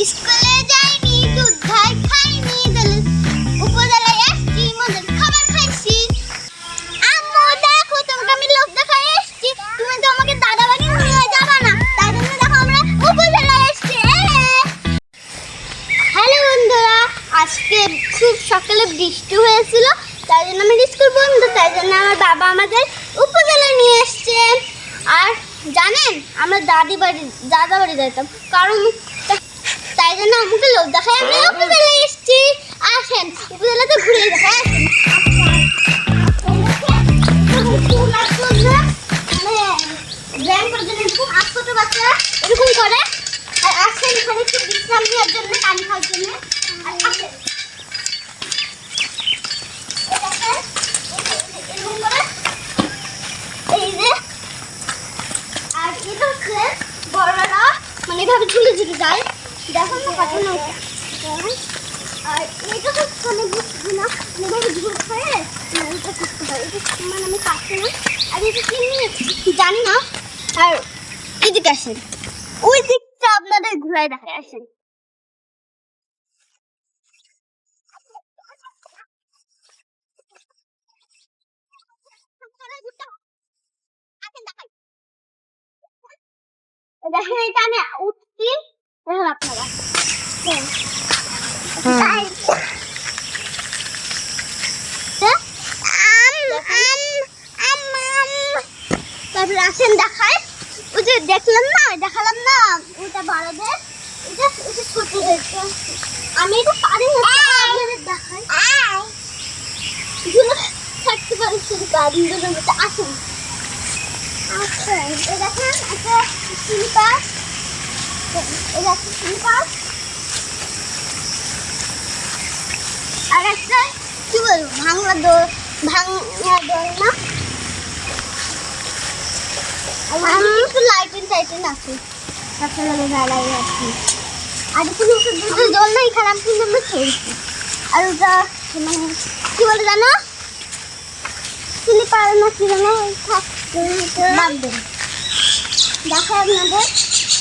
স্কুলে যাইনি, দুধ ভাই খাইনি, উপজেলায় এসছি, মদের খাবার খাইছি। আম্মু দেখো, তোমাকে আমি লোক দেখায় এসছি, তুমি তো আমাকে দাদা বাড়ি নিয়ে যাবা না, তাই জন্য দেখো আমরা উপজেলায় এসছি। হ্যালো বন্ধুরা, আজকে খুব সকালে বৃষ্টি হয়েছিল, তাই জন্য আমার স্কুল বন্ধ, তাই জন্য আমার বাবা আমাদের উপজেলায় নিয়ে এসছে। আর জানেন, আমরা দাদা বাড়ি যেতাম, কারণ তাই জন্য আমাকে লোক দেখায় আমরা উপজেলায় এসছি। আসেন উপজেলাতে ঘুরে দেখায়। ছোট বাচ্চারা এরকম করে, আর আসেন এখানে একটু বিশ্রাম নেওয়ার জন্য, পানি খাওয়ার জন্য। আর আসেন এরকম করে, এই যে, আর এটা হচ্ছে বড়রা মানে এভাবে ঝুলে ঝুলে যায়, দেখো না কত নৌকা। আর এটা হচ্ছে মানে বুঝছি না, এভাবে ঝুল খায় এটা করতে হয়, এটা মানে আমি পাচ্ছি না। আর এটা কি জানি না। আর এদিকে আসেন, ওই দিকটা আপনাদের ঘুরাই দেখায়। আসেন দেখেন, এটা আমি উঠছি, দেখুন আপনারা। তারপরে আসেন দেখায়, ওই যে দেখলাম না, দেখালাম না, ওইটা বড়দের, এটা ছোটদের। আমি এটা পারি না, দেখাই থাকতে পারি শুধু গাড়িগুলোর মধ্যে। আসেন আসেন, এই দেখেন একটা স্লিপার, এটা একটা স্লিপার, আর একটা কি বলবো ভাঙা দোল না। আমি একটু লাইটিং আছে, আর কোনো জল নাই, খারাপ কিন্তু আমরা খেয়েছি। আর ওটা মানে কি বলে জানো, স্লিপার না কি জানো, দেখো আপনাদের,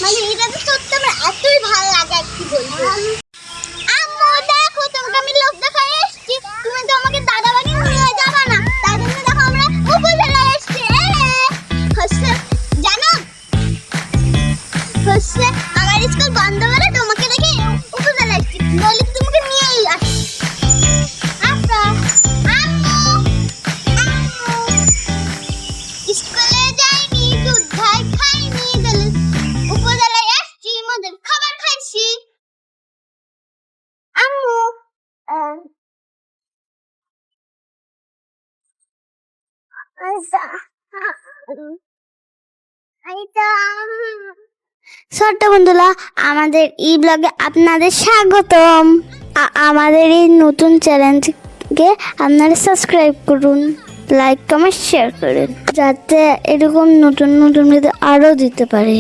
মানে এটা তো সত্যি আমার এতই ভালো লাগে, আর কি বলবো। আম্মু দেখো, তোমাকে আমি লোক দেখায় এসছি, তুমি তো আমাকে দাদা বাড়ি নিয়ে যাবা না, তাই জন্য দেখো আমরা উপজেলায় এসছি। জানো হচ্ছে আমার স্কুল বন্ধ করে তোমাকে দেখে উপজেলায় এসছি, বলি তোমাকে নিয়েই আসছি। স্কুলে যাইনি, দুধ ভাই খাইনি, উপজেলায় এসছি, মদের খাবার খাইছি। আম্মু ছোট্ট বন্ধুরা, আমাদের এই ব্লগে আপনাদের স্বাগতম। আমাদের এই নতুন চ্যানেলকে আপনারা সাবস্ক্রাইব করুন, লাইক কমেন্ট শেয়ার করুন, যাতে এরকম নতুন নতুন ভিডিও আরও দিতে পারে।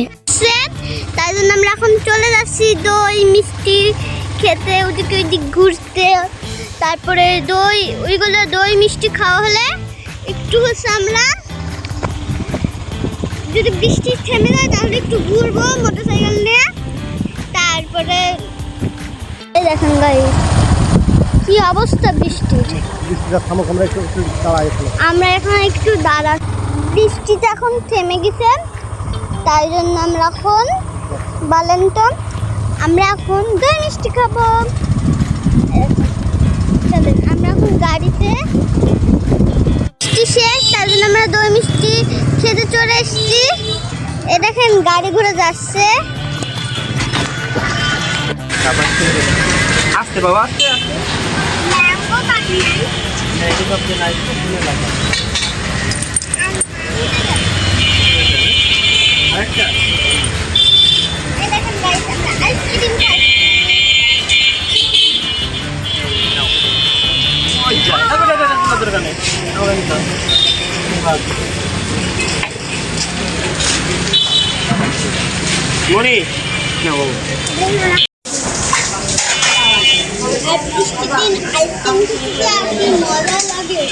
তাই জন্য আমরা এখন চলে যাচ্ছি দই মিষ্টি খেতে, ওদিকে ওইদিক ঘুরতে। তারপরে ওইগুলো দই মিষ্টি খাওয়া হলে একটু হচ্ছে আমরা, যদি বৃষ্টি থেমে যায় তাহলে একটু ঘুরবো মোটরসাইকেল নিয়ে। তারপরে এই দেখেন গাইস কি অবস্থা বৃষ্টির, আমরা এখন একটু দাঁড়া, বৃষ্টিটা এখন থেমে গেছে, তাই জন্য আমরা এখন বালেন্টন, আমরা এখন দই মিষ্টি খাবো। চলেন, আমরা এখন গাড়িতে শেষ, তাই জন্য আমরা দই মিষ্টি খেতে চলে এসেছি। এ দেখেন গাড়ি ঘুরে যাচ্ছে। আস্তে বাবা, আস্তে আস্তে। ম্যাঙ্গো কাটি এই যে সবচেয়ে নাইস ফুলে লাগা। আরেকটা। এই দেখেন গাইস, আমরা আইসক্রিম খাচ্ছি। ওই যা, আবার এটা কোনো দরকার নেই। আমরা নিতাম। মনি না ও বৃষ্টির দিন আইসক্রিম খেতে আপনি মজা লাগে।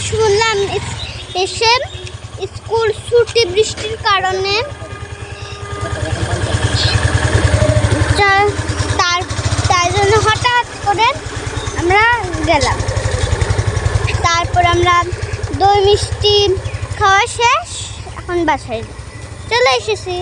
শুনলাম এসে স্কুল ছুটি বৃষ্টির কারণে তাই জন্য হঠাৎ করে আমরা গেলাম। তারপর আমরা দই মিষ্টি খাওয়া শেষ, এখন বাসায় চলে এসেছি।